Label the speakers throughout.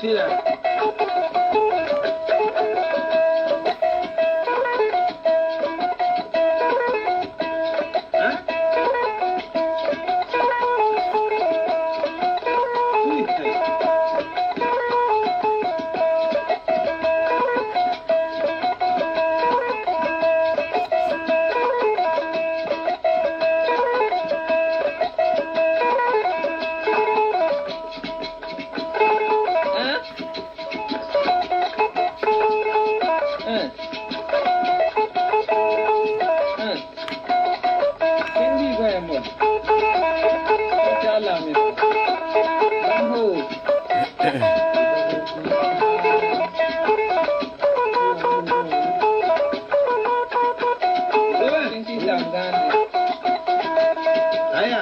Speaker 1: C'est là. Hein? Oui. Hein? Hein? Hein? Kendi koy mo. Inshallah mi. Bango. Kendi samgandi. Aya.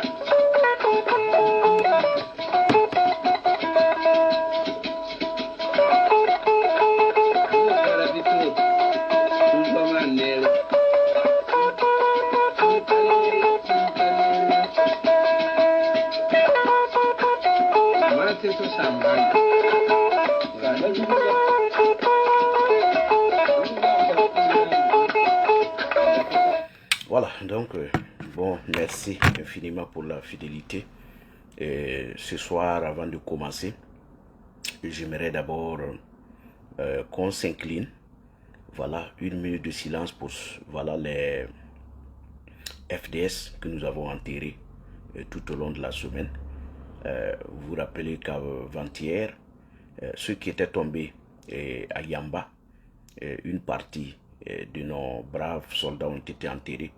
Speaker 2: Voilà, donc, bon, merci infiniment pour la fidélité. Ce soir, avant de commencer, j'aimerais d'abord qu'on s'incline. Voilà, 1 minute de silence pour voilà, les FDS que nous avons enterrés tout au long de la semaine. Vous vous rappelez qu'avant-hier, ceux qui étaient tombés à Yamba, une partie de nos braves soldats ont été enterrés.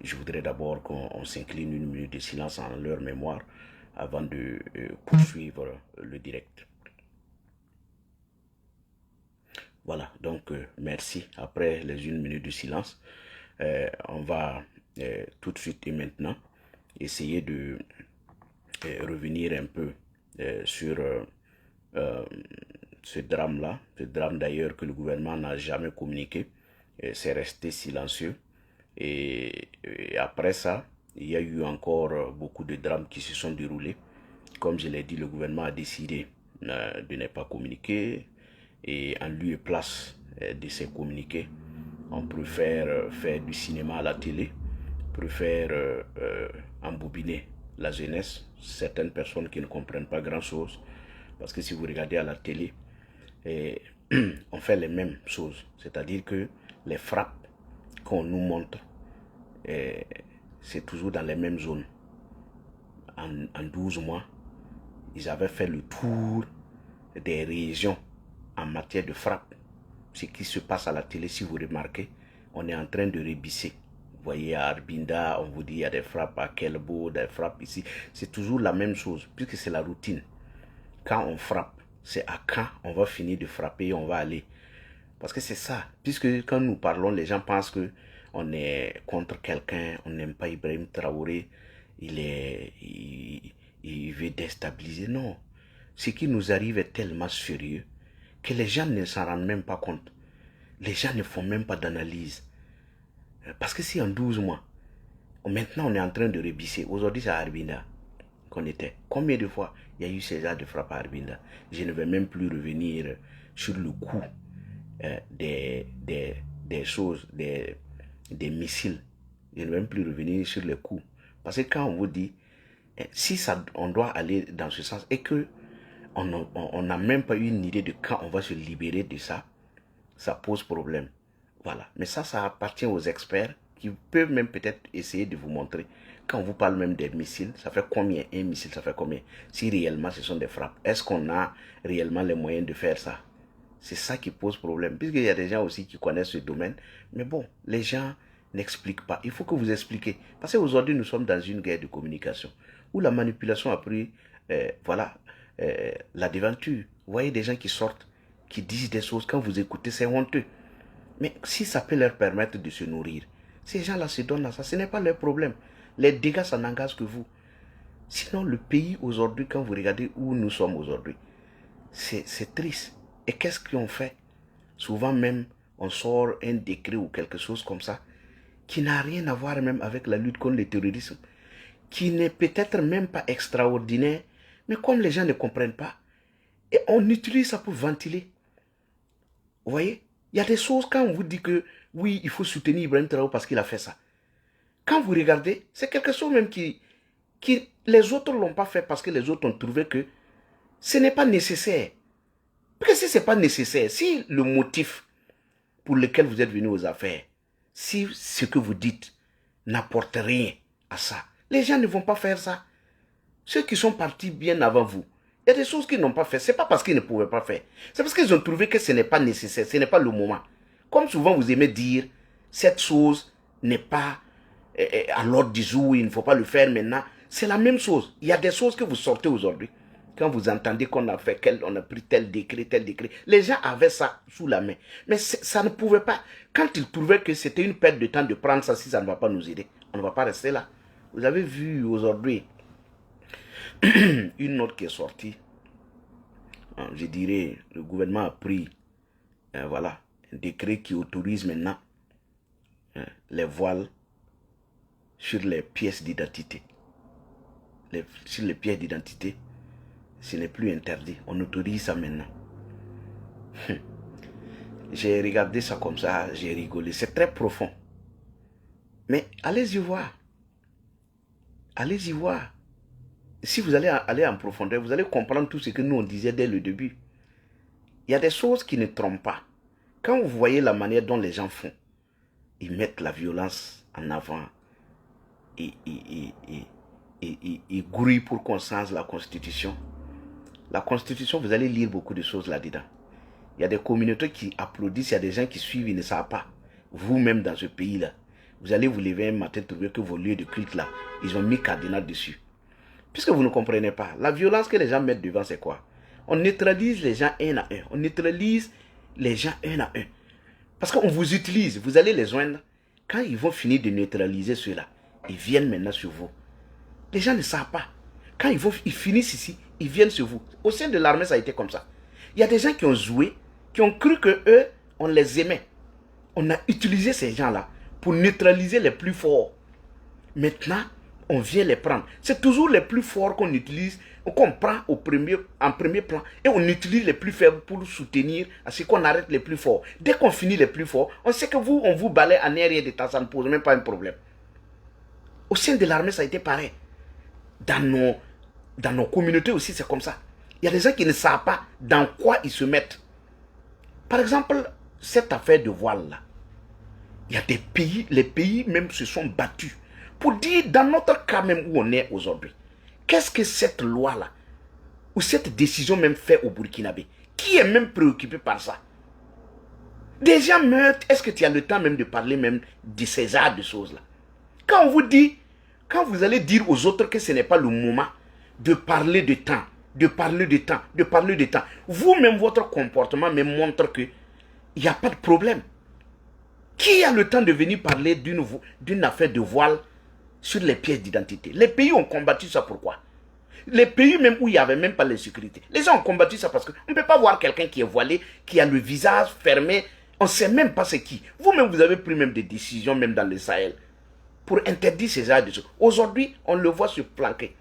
Speaker 2: Je voudrais d'abord qu'on s'incline 1 minute de silence en leur mémoire avant de poursuivre le direct. Voilà, donc merci. Après les 1 minute de silence, on va tout de suite et maintenant essayer de revenir un peu sur ce drame-là, ce drame d'ailleurs que le gouvernement n'a jamais communiqué, c'est resté silencieux. Et après ça, il y a eu encore beaucoup de drames qui se sont déroulés. Comme je l'ai dit, le gouvernement a décidé de ne pas communiquer. Et en lieu et place de ces communiqués, on préfère faire du cinéma à la télé, préfère embobiner la jeunesse, certaines personnes qui ne comprennent pas grand-chose. Parce que si vous regardez à la télé, on fait les mêmes choses. C'est-à-dire que les frappes qu'on nous montre, c'est toujours dans les mêmes zones. En 12 mois, ils avaient fait le tour des régions en matière de frappe. Ce qui se passe à la télé, si vous remarquez, on est en train de rebisser. Vous voyez à Arbinda, on vous dit il y a des frappes à Kelbo, des frappes ici. C'est toujours la même chose, puisque c'est la routine. Quand on frappe, c'est à quand on va finir de frapper et on va aller. Parce que c'est ça. Puisque quand nous parlons, les gens pensent que on est contre quelqu'un, on n'aime pas Ibrahim Traoré, il veut déstabiliser. Non. Ce qui nous arrive est tellement sérieux que les gens ne s'en rendent même pas compte. Les gens ne font même pas d'analyse. Parce que si en 12 mois, maintenant on est en train de rebisser, aujourd'hui c'est à Arbinda qu'on était. Combien de fois il y a eu ces genres de frappes à Arbinda? Je ne vais même plus revenir sur le coup des choses, des missiles. Je ne vais même plus revenir sur les coups. Parce que quand on vous dit, si ça, on doit aller dans ce sens et que on n'a même pas eu une idée de quand on va se libérer de ça, ça pose problème. Voilà. Mais ça appartient aux experts qui peuvent même peut-être essayer de vous montrer. Quand on vous parle même des missiles, ça fait combien? Un missile, ça fait combien? Si réellement ce sont des frappes, est-ce qu'on a réellement les moyens de faire ça? C'est ça qui pose problème. Puisqu'il y a des gens aussi qui connaissent ce domaine. Mais bon, les gens n'expliquent pas. Il faut que vous expliquez. Parce qu'aujourd'hui, nous sommes dans une guerre de communication où la manipulation a pris la devanture. Vous voyez des gens qui sortent, qui disent des choses. Quand vous écoutez, c'est honteux. Mais si ça peut leur permettre de se nourrir, ces gens-là se donnent à ça. Ce n'est pas leur problème. Les dégâts, ça n'engage que vous. Sinon, le pays aujourd'hui, quand vous regardez où nous sommes aujourd'hui, c'est triste. Et qu'est-ce qu'on fait? Souvent même, on sort un décret ou quelque chose comme ça, qui n'a rien à voir même avec la lutte contre le terrorisme, qui n'est peut-être même pas extraordinaire, mais comme les gens ne comprennent pas, Et on utilise ça pour ventiler. Vous voyez? Il y a des choses, quand on vous dit que oui, il faut soutenir Ibrahim Traoré parce qu'il a fait ça. Quand vous regardez, c'est quelque chose même qui les autres ne l'ont pas fait parce que les autres ont trouvé que ce n'est pas nécessaire. Parce que si ce n'est pas nécessaire, si le motif pour lequel vous êtes venu aux affaires, si ce que vous dites n'apporte rien à ça, les gens ne vont pas faire ça. Ceux qui sont partis bien avant vous, il y a des choses qu'ils n'ont pas fait. Ce n'est pas parce qu'ils ne pouvaient pas faire. C'est parce qu'ils ont trouvé que ce n'est pas nécessaire, ce n'est pas le moment. Comme souvent vous aimez dire, cette chose n'est pas à l'ordre du jour, il ne faut pas le faire maintenant. C'est la même chose. Il y a des choses que vous sortez aujourd'hui. Quand vous entendez qu'on a fait, on a pris tel décret. Les gens avaient ça sous la main. Mais ça ne pouvait pas. Quand ils trouvaient que c'était une perte de temps de prendre ça, si ça ne va pas nous aider, on ne va pas rester là. Vous avez vu aujourd'hui une note qui est sortie. Je dirais, le gouvernement a pris voilà, un décret qui autorise maintenant les voiles sur les pièces d'identité. Sur les pièces d'identité, ce n'est plus interdit. On autorise ça maintenant. J'ai regardé ça comme ça, j'ai rigolé. C'est très profond. Mais allez-y voir. Allez-y voir. Si vous allez aller en profondeur, vous allez comprendre tout ce que nous on disait dès le début. Il y a des choses qui ne trompent pas. Quand vous voyez la manière dont les gens font, ils mettent la violence en avant. Ils grouillent pour qu'on change la Constitution. La Constitution, vous allez lire beaucoup de choses là-dedans. Il y a des communautés qui applaudissent, il y a des gens qui suivent, ils ne savent pas. Vous-même dans ce pays-là, vous allez vous lever un matin, trouver que vos lieux de culte là, ils ont mis cardinal dessus. Puisque vous ne comprenez pas, la violence que les gens mettent devant, c'est quoi? On neutralise les gens un à un. On neutralise les gens un à un. Parce qu'on vous utilise, vous allez les joindre. Quand ils vont finir de neutraliser ceux-là, ils viennent maintenant sur vous. Les gens ne savent pas. Quand ils finissent ici, ils viennent sur vous. Au sein de l'armée, ça a été comme ça. Il y a des gens qui ont joué, qui ont cru que eux, on les aimait. On a utilisé ces gens-là pour neutraliser les plus forts. Maintenant, on vient les prendre. C'est toujours les plus forts qu'on utilise, qu'on prend en premier plan, et on utilise les plus faibles pour soutenir à ce qu'on arrête les plus forts. Dès qu'on finit les plus forts, on sait que vous, on vous balaye en arrière de temps, ça ne pose même pas un problème. Au sein de l'armée, ça a été pareil. Dans nos communautés aussi, c'est comme ça. Il y a des gens qui ne savent pas dans quoi ils se mettent. Par exemple, cette affaire de voile-là, il y a des pays, les pays même se sont battus pour dire, dans notre cas même où on est aujourd'hui, qu'est-ce que cette loi-là, ou cette décision même fait au Burkinabé? Qui est même préoccupé par ça? Des gens meurent, est-ce que tu as le temps même de parler même de ces genres de choses-là? Quand on vous dit, quand vous allez dire aux autres que ce n'est pas le moment de parler de temps, vous-même votre comportement me montre que il n'y a pas de problème. Qui a le temps de venir parler d'une affaire de voile sur les pièces d'identité? Les pays ont combattu ça, pourquoi? Les pays même où il n'y avait même pas la sécurité. Les gens ont combattu ça parce qu'on ne peut pas voir quelqu'un qui est voilé, qui a le visage fermé. On ne sait même pas c'est qui. Vous-même, vous avez pris même des décisions, même dans le Sahel, pour interdire ces genres de choses. Aujourd'hui, on le voit se planquer.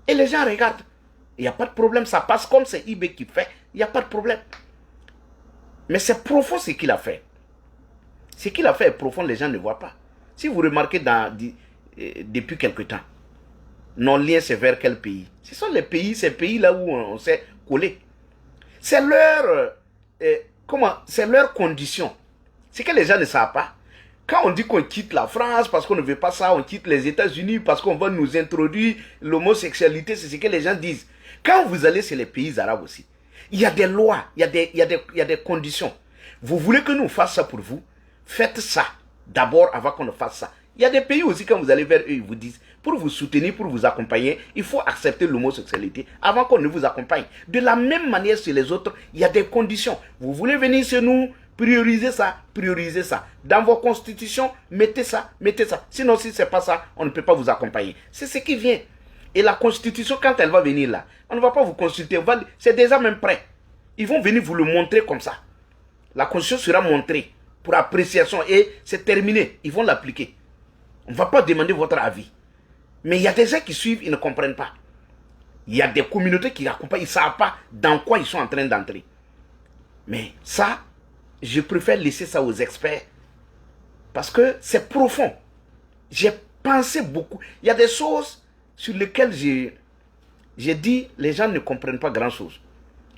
Speaker 2: Et les gens regardent. Il n'y a pas de problème. Ça passe comme c'est IB qui fait. Il n'y a pas de problème. Mais c'est profond ce qu'il a fait. Ce qu'il a fait est profond, les gens ne voient pas. Si vous remarquez depuis quelque temps, nos liens c'est vers quel pays? Ce sont les pays, ces pays-là où on s'est collé. C'est leur condition. C'est que les gens ne savent pas. Quand on dit qu'on quitte la France parce qu'on ne veut pas ça, on quitte les États-Unis parce qu'on va nous introduire l'homosexualité, c'est ce que les gens disent. Quand vous allez sur les pays arabes aussi, il y a des lois, il y a des conditions. Vous voulez que nous fassions ça pour vous? Faites ça d'abord avant qu'on ne fasse ça. Il y a des pays aussi, quand vous allez vers eux, ils vous disent, pour vous soutenir, pour vous accompagner, il faut accepter l'homosexualité avant qu'on ne vous accompagne. De la même manière sur les autres, il y a des conditions. Vous voulez venir chez nous, priorisez ça, priorisez ça. Dans vos constitutions, mettez ça, mettez ça. Sinon, si ce n'est pas ça, on ne peut pas vous accompagner. C'est ce qui vient. Et la constitution, quand elle va venir là, on ne va pas vous consulter. C'est déjà même prêt. Ils vont venir vous le montrer comme ça. La constitution sera montrée pour appréciation et c'est terminé. Ils vont l'appliquer. On ne va pas demander votre avis. Mais il y a des gens qui suivent, ils ne comprennent pas. Il y a des communautés qui accompagnent, ils ne savent pas dans quoi ils sont en train d'entrer. Mais ça, je préfère laisser ça aux experts. Parce que c'est profond. J'ai pensé beaucoup. Il y a des choses sur lesquelles j'ai dit, les gens ne comprennent pas grand-chose.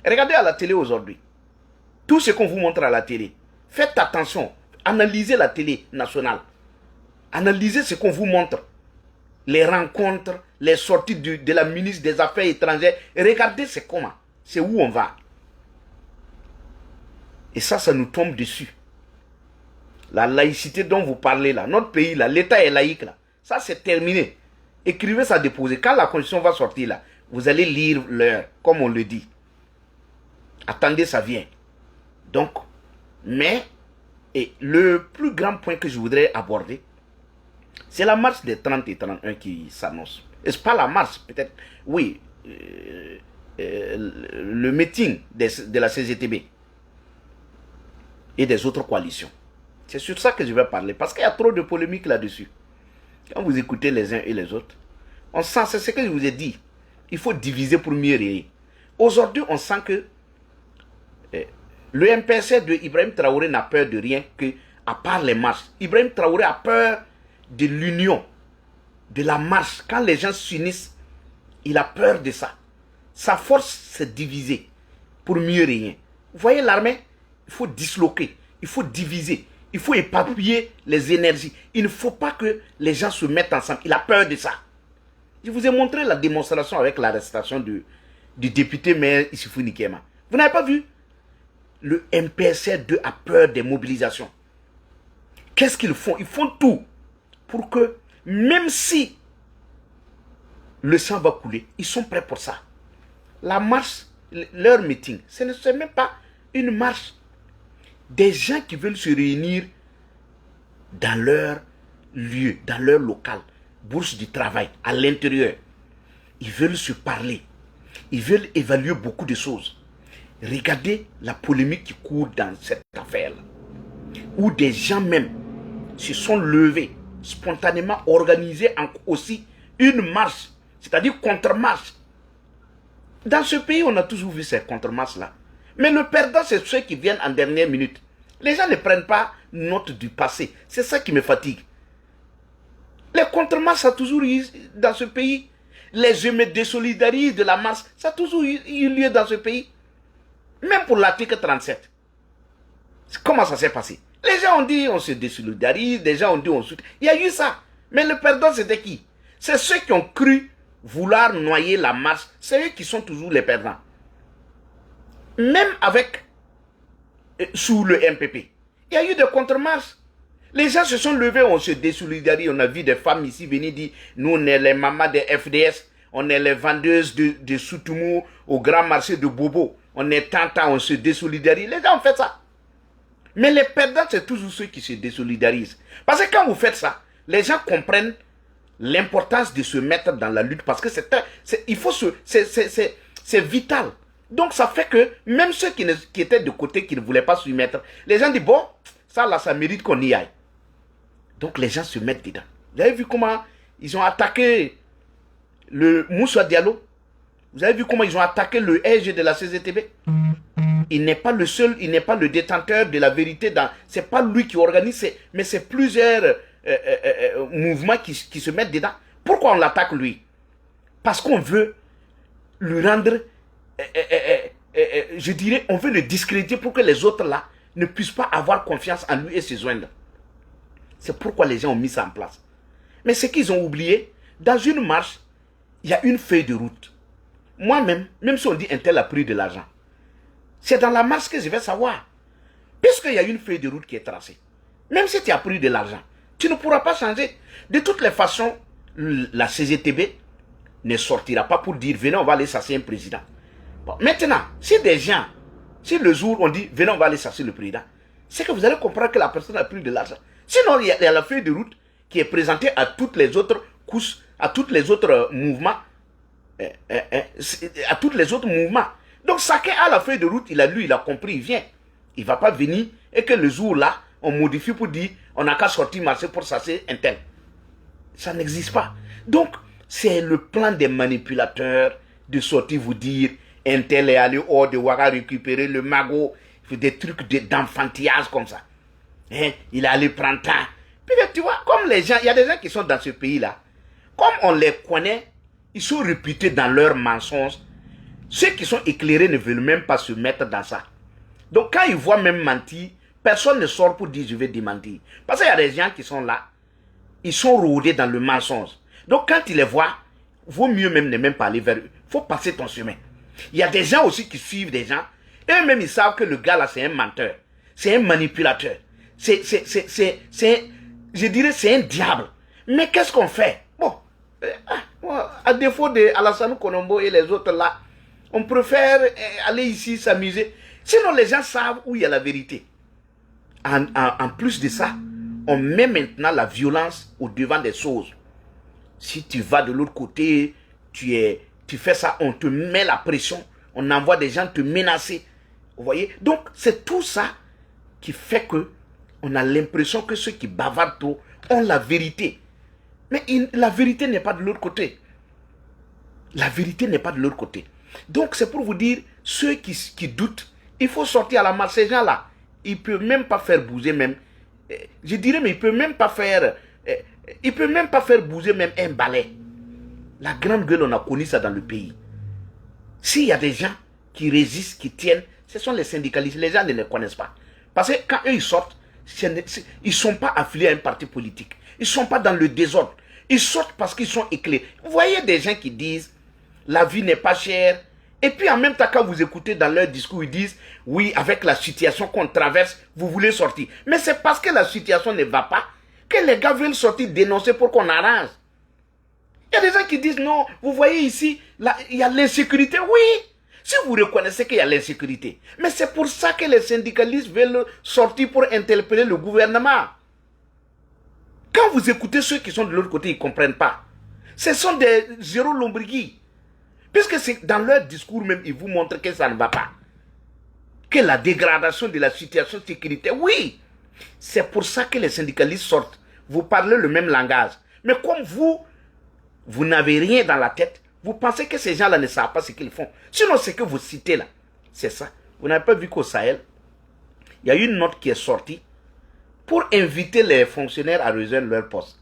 Speaker 2: Regardez à la télé aujourd'hui. Tout ce qu'on vous montre à la télé. Faites attention. Analysez la télé nationale. Analysez ce qu'on vous montre. Les rencontres, les sorties de la ministre des Affaires étrangères. Regardez c'est comment. C'est où on va. Et ça nous tombe dessus. La laïcité dont vous parlez là, notre pays là, l'État est laïque là. Ça c'est terminé. Écrivez ça, déposez. Quand la constitution va sortir là, vous allez lire l'heure, comme on le dit. Attendez, ça vient. Donc, mais, et le plus grand point que je voudrais aborder, c'est la marche des 30 et 31 qui s'annonce. Est-ce pas la marche, peut-être, oui, le meeting de la CGTB et des autres coalitions. C'est sur ça que je vais parler, parce qu'il y a trop de polémiques là-dessus. Quand vous écoutez les uns et les autres, on sent, c'est ce que je vous ai dit, il faut diviser pour mieux régner. Aujourd'hui, on sent que le MPC de Ibrahim Traoré n'a peur de rien que, à part les marches. Ibrahim Traoré a peur de l'union, de la marche. Quand les gens s'unissent, il a peur de ça. Sa force, c'est diviser pour mieux régner. Vous voyez l'armée, il faut disloquer, il faut diviser, il faut éparpiller les énergies. Il ne faut pas que les gens se mettent ensemble. Il a peur de ça. Je vous ai montré la démonstration avec l'arrestation du député maire Issoufou Nikema. Vous n'avez pas vu? Le MPSR2 a peur des mobilisations. Qu'est-ce qu'ils font? Ils font tout pour que, même si le sang va couler, ils sont prêts pour ça. La marche, leur meeting, ce n'est même pas une marche. Des gens qui veulent se réunir dans leur lieu, dans leur local, bourse du travail, à l'intérieur. Ils veulent se parler. Ils veulent évaluer beaucoup de choses. Regardez la polémique qui court dans cette affaire-là. Où des gens même se sont levés, spontanément organisés aussi une marche, c'est-à-dire contre-marche. Dans ce pays, on a toujours vu ces contre-marches-là. Mais le perdant, c'est ceux qui viennent en dernière minute. Les gens ne prennent pas note du passé. C'est ça qui me fatigue. Les contre-marches, ça a toujours eu dans ce pays. Les je me désolidarise de la masse, ça a toujours eu lieu dans ce pays. Même pour l'article 37. Comment ça s'est passé? Les gens ont dit on se désolidarise, les gens ont dit on soutient. Il y a eu ça. Mais le perdant, c'était qui? C'est ceux qui ont cru vouloir noyer la marche. C'est eux qui sont toujours les perdants. Même avec, sous le MPP, il y a eu des contre-marches. Les gens se sont levés, on se désolidarise. On a vu des femmes ici venir dire, nous on est les mamans des FDS, on est les vendeuses de Soutoumou au grand marché de Bobo. On est tant, on se désolidarise. Les gens ont fait ça. Mais les perdants, c'est toujours ceux qui se désolidarisent. Parce que quand vous faites ça, les gens comprennent l'importance de se mettre dans la lutte. Parce que c'est vital. Donc ça fait que même ceux qui étaient de côté, qui ne voulaient pas s'y mettre, les gens disent, bon, ça là, ça mérite qu'on y aille. Donc les gens se mettent dedans. Vous avez vu comment ils ont attaqué le Moussa Diallo? Vous avez vu comment ils ont attaqué le RG de la CGTB? Il n'est pas le seul, il n'est pas le détenteur de la vérité. Ce n'est pas lui qui organise, mais c'est plusieurs mouvements qui se mettent dedans. Pourquoi on l'attaque lui? Parce qu'on veut lui rendre, je dirais, on veut le discréditer pour que les autres là ne puissent pas avoir confiance en lui et se joindre. C'est pourquoi les gens ont mis ça en place. Mais ce qu'ils ont oublié, dans une marche, il y a une feuille de route. Moi-même, même si on dit un tel a pris de l'argent, c'est dans la marche que je vais savoir. Puisqu'il y a une feuille de route qui est tracée. Même si tu as pris de l'argent, tu ne pourras pas changer. De toutes les façons, la CGTB ne sortira pas pour dire, venez, on va aller chasser un président. Bon, maintenant, si des gens, si le jour on dit, venez, on va aller chasser le président, c'est que vous allez comprendre que la personne a pris de l'argent. Sinon, il y a la feuille de route qui est présentée à toutes les autres couches, à tous les autres mouvements, à tous les autres mouvements. Donc, chacun a la feuille de route, il a lu, il a compris, il vient. Il ne va pas venir et que le jour-là, on modifie pour dire, on n'a qu'à sortir marcher pour chasser un tel. Ça n'existe pas. Donc, c'est le plan des manipulateurs de sortir vous dire un tel est allé hors de Ouaga récupérer le magot, des trucs d'enfantillage comme ça. Hein? Il est allé prendre ça. Puis tu vois, comme les gens, il y a des gens qui sont dans ce pays-là, comme on les connaît, ils sont réputés dans leurs mensonges. Ceux qui sont éclairés ne veulent même pas se mettre dans ça. Donc quand ils voient même mentir, personne ne sort pour dire je vais démentir. Parce qu'il y a des gens qui sont là, ils sont rodés dans le mensonge. Donc quand ils les voient, vaut mieux même ne même pas aller vers eux. Il faut passer ton chemin. Il y a des gens aussi qui suivent des gens. Eux-mêmes ils savent que le gars là c'est un menteur. C'est un manipulateur. Je dirais c'est un diable. Mais qu'est-ce qu'on fait? Bon, à défaut de Alassane Konombo et les autres là, on préfère aller ici s'amuser. Sinon les gens savent où il y a la vérité. En plus de ça, on met maintenant la violence au devant des choses. Si tu vas de l'autre côté, tu fais ça, on te met la pression, on envoie des gens te menacer. Vous voyez? Donc c'est tout ça qui fait que on a l'impression que ceux qui bavardent trop ont la vérité. Mais la vérité n'est pas de l'autre côté. La vérité n'est pas de l'autre côté. Donc c'est pour vous dire, ceux qui doutent, il faut sortir à la marche. Ces gens-là, ils ne peuvent même pas faire bouger même. Je dirais, mais ils ne peuvent même pas faire... il ne peut même pas faire bouger même un balai. La grande gueule, on a connu ça dans le pays. S'il y a des gens qui résistent, qui tiennent, ce sont les syndicalistes. Les gens ne les connaissent pas. Parce que quand eux, ils sortent, ils ne sont pas affiliés à un parti politique. Ils ne sont pas dans le désordre. Ils sortent parce qu'ils sont éclairés. Vous voyez des gens qui disent, la vie n'est pas chère. Et puis en même temps, quand vous écoutez dans leur discours, ils disent, oui, avec la situation qu'on traverse, vous voulez sortir. Mais c'est parce que la situation ne va pas que les gars veulent sortir dénoncer pour qu'on arrange. Il y a des gens qui disent, non, vous voyez ici, là, il y a l'insécurité. Oui, si vous reconnaissez qu'il y a l'insécurité. Mais c'est pour ça que les syndicalistes veulent sortir pour interpeller le gouvernement. Quand vous écoutez ceux qui sont de l'autre côté, ils ne comprennent pas. Ce sont des zéro lombrigui. Puisque c'est dans leur discours même, ils vous montrent que ça ne va pas. Que la dégradation de la situation sécuritaire, oui. C'est pour ça que les syndicalistes sortent. Vous parlez le même langage. Mais comme vous n'avez rien dans la tête, vous pensez que ces gens-là ne savent pas ce qu'ils font. Sinon, ce que vous citez là, c'est ça. Vous n'avez pas vu qu'au Sahel, il y a une note qui est sortie pour inviter les fonctionnaires à rejoindre leur poste.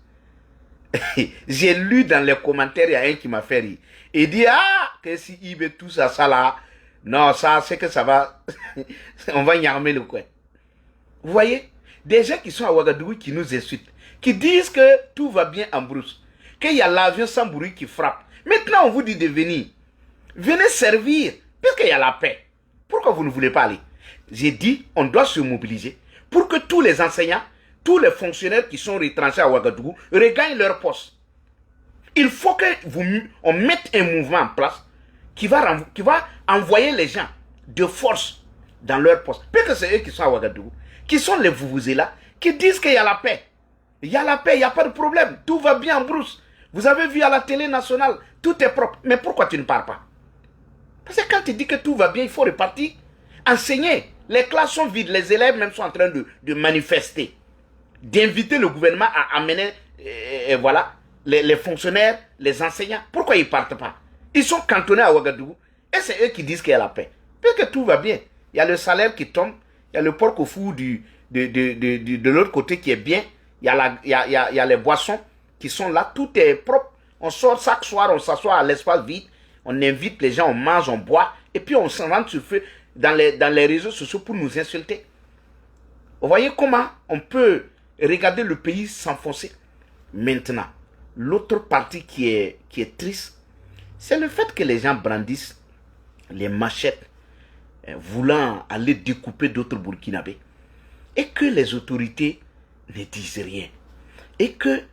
Speaker 2: J'ai lu dans les commentaires, il y a un qui m'a fait rire. Il dit, ah, que si il veut tout ça, ça là, non, ça, c'est que ça va, on va y armer le coin. Vous voyez, des gens qui sont à Ouagadougou qui nous insultent, qui disent que tout va bien en brousse, qu'il y a l'avion sans bruit qui frappe. Maintenant, on vous dit de venir. Venez servir, puisqu'il y a la paix. Pourquoi vous ne voulez pas aller? J'ai dit, on doit se mobiliser pour que tous les enseignants, tous les fonctionnaires qui sont retranchés à Ouagadougou regagnent leur poste. Il faut qu'on mette un mouvement en place qui va envoyer les gens de force dans leur poste. Puisque c'est eux qui sont à Ouagadougou, qui sont les Vuvuzela, qui disent qu'il y a la paix. Il y a la paix, il n'y a pas de problème. Tout va bien en brousse. Vous avez vu à la télé nationale, tout est propre. Mais pourquoi tu ne pars pas? Parce que quand tu dis que tout va bien, il faut repartir. Enseigner. Les classes sont vides, les élèves même sont en train de manifester. D'inviter le gouvernement à amener, voilà, les fonctionnaires, les enseignants. Pourquoi ils ne partent pas? Ils sont cantonnés à Ouagadougou. Et c'est eux qui disent qu'il y a la paix. Puisque tout va bien. Il y a le salaire qui tombe. Il y a le porc au four de l'autre côté qui est bien. Il y a les boissons qui sont là. Tout est propre. On sort chaque soir, on s'assoit à l'espace vide. On invite les gens, on mange, on boit. Et puis on s'en rentre sur feu dans les réseaux sociaux pour nous insulter. Vous voyez comment on peut regarder le pays s'enfoncer. Maintenant, l'autre partie qui est triste, c'est le fait que les gens brandissent les machettes voulant aller découper d'autres Burkinabés et que les autorités ne disent rien et qu'il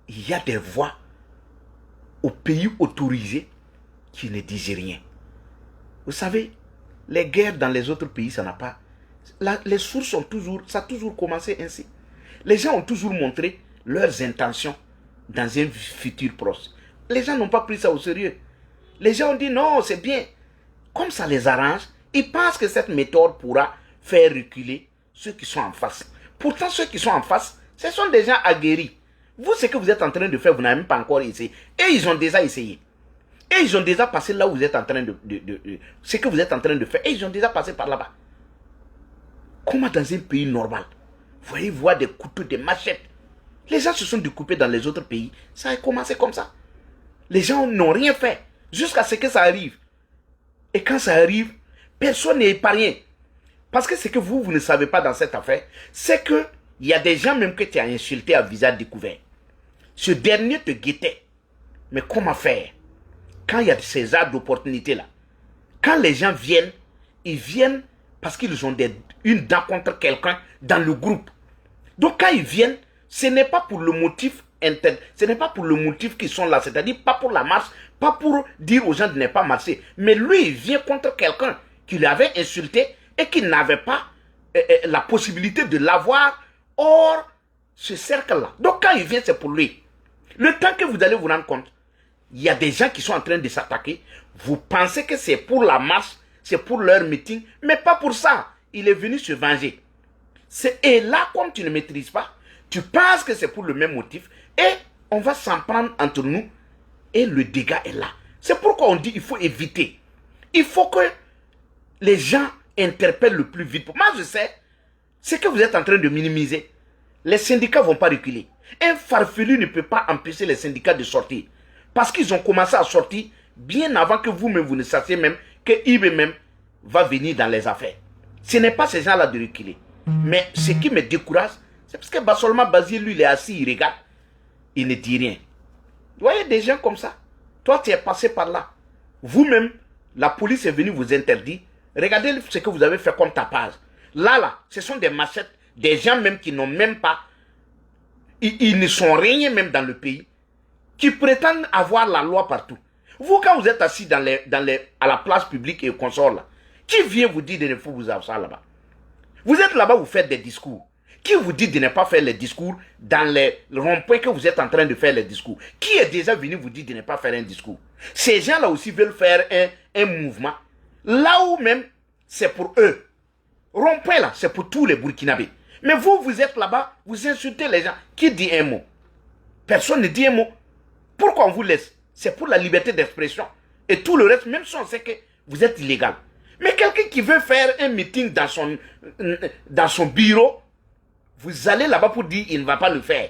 Speaker 2: y a des voix au pays autorisés qui ne disent rien. Vous savez, les guerres dans les autres pays, ça n'a pas... les sources ça a toujours commencé ainsi. Les gens ont toujours montré leurs intentions dans un futur proche. Les gens n'ont pas pris ça au sérieux. Les gens ont dit non, c'est bien. Comme ça les arrange, ils pensent que cette méthode pourra faire reculer ceux qui sont en face. Pourtant, ceux qui sont en face, ce sont des gens aguerris. Vous, ce que vous êtes en train de faire, vous n'avez même pas encore essayé. Et ils ont déjà essayé. Et ils ont déjà passé là où vous êtes en train ce que vous êtes en train de faire. Et ils ont déjà passé par là-bas. Comment dans un pays normal, vous voyez voir des couteaux, des machettes. Les gens se sont découpés dans les autres pays. Ça a commencé comme ça. Les gens n'ont rien fait jusqu'à ce que ça arrive. Et quand ça arrive, personne n'est épargné. Parce que ce que vous ne savez pas dans cette affaire, c'est que il y a des gens même que tu as insultés à visage découvert. Ce dernier te guettait. Mais comment faire? Quand il y a ces genres d'opportunités-là, quand les gens viennent, ils viennent parce qu'ils ont une dent contre quelqu'un dans le groupe. Donc quand ils viennent, ce n'est pas pour le motif interne, ce n'est pas pour le motif qu'ils sont là, c'est-à-dire pas pour la marche, pas pour dire aux gens de ne pas marcher. Mais lui, il vient contre quelqu'un qui l'avait insulté et qui n'avait pas la possibilité de l'avoir hors ce cercle-là. Donc quand il vient, c'est pour lui. Le temps que vous allez vous rendre compte, il y a des gens qui sont en train de s'attaquer. Vous pensez que c'est pour la marche, c'est pour leur meeting, mais pas pour ça. Il est venu se venger. Et là, comme tu ne maîtrises pas, tu penses que c'est pour le même motif et on va s'en prendre entre nous et le dégât est là. C'est pourquoi on dit qu'il faut éviter. Il faut que les gens interpellent le plus vite. Moi, je sais, ce que vous êtes en train de minimiser, les syndicats ne vont pas reculer. Un farfelu ne peut pas empêcher les syndicats de sortir. Parce qu'ils ont commencé à sortir bien avant que vous-même, vous ne sachiez même que IB même va venir dans les affaires. Ce n'est pas ces gens-là de reculer. Mais ce qui me décourage, c'est parce que Bassolma Basile, lui, il est assis, il regarde, il ne dit rien. Vous voyez des gens comme ça. Toi, tu es passé par là. Vous-même, la police est venue vous interdire. Regardez ce que vous avez fait comme tapage. Là, ce sont des machettes, des gens même qui n'ont même pas, ils ne sont rien même dans le pays, qui prétendent avoir la loi partout. Vous, quand vous êtes assis à la place publique et au consort là, qui vient vous dire de ne pas vous avoir ça là-bas? Vous êtes là-bas, vous faites des discours. Qui vous dit de ne pas faire les discours dans les ronds-points que vous êtes en train de faire les discours? Qui est déjà venu vous dire de ne pas faire un discours? Ces gens-là aussi veulent faire un mouvement. Là où même, c'est pour eux. Rond-point là, c'est pour tous les Burkinabés. Mais vous, vous êtes là-bas, vous insultez les gens. Qui dit un mot? Personne ne dit un mot. Pourquoi on vous laisse? C'est pour la liberté d'expression. Et tout le reste, même si on sait que vous êtes illégal. Mais quelqu'un qui veut faire un meeting dans son bureau, vous allez là-bas pour dire qu'il ne va pas le faire.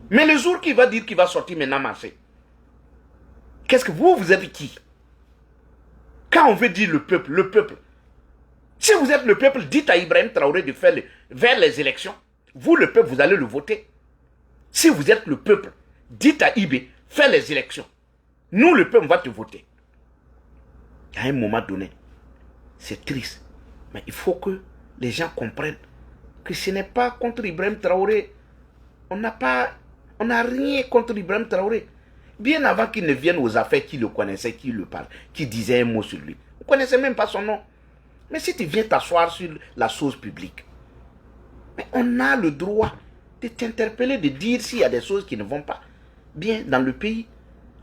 Speaker 2: Mais le jour qu'il va dire qu'il va sortir maintenant marcher, qu'est-ce que vous êtes qui? Quand on veut dire le peuple. Si vous êtes le peuple, dites à Ibrahim Traoré de faire vers les élections. Vous, le peuple, vous allez le voter. Si vous êtes le peuple, dites à Ibé, fais les élections. Nous, le peuple, on va te voter. À un moment donné, c'est triste. Mais il faut que les gens comprennent que ce n'est pas contre Ibrahim Traoré. On n'a rien contre Ibrahim Traoré. Bien avant qu'il ne vienne aux affaires, qui le connaissait, qui le parle, qui disait un mot sur lui. Vous ne connaissez même pas son nom. Mais si tu viens t'asseoir sur la chose publique, mais on a le droit de t'interpeller, de dire s'il y a des choses qui ne vont pas bien dans le pays.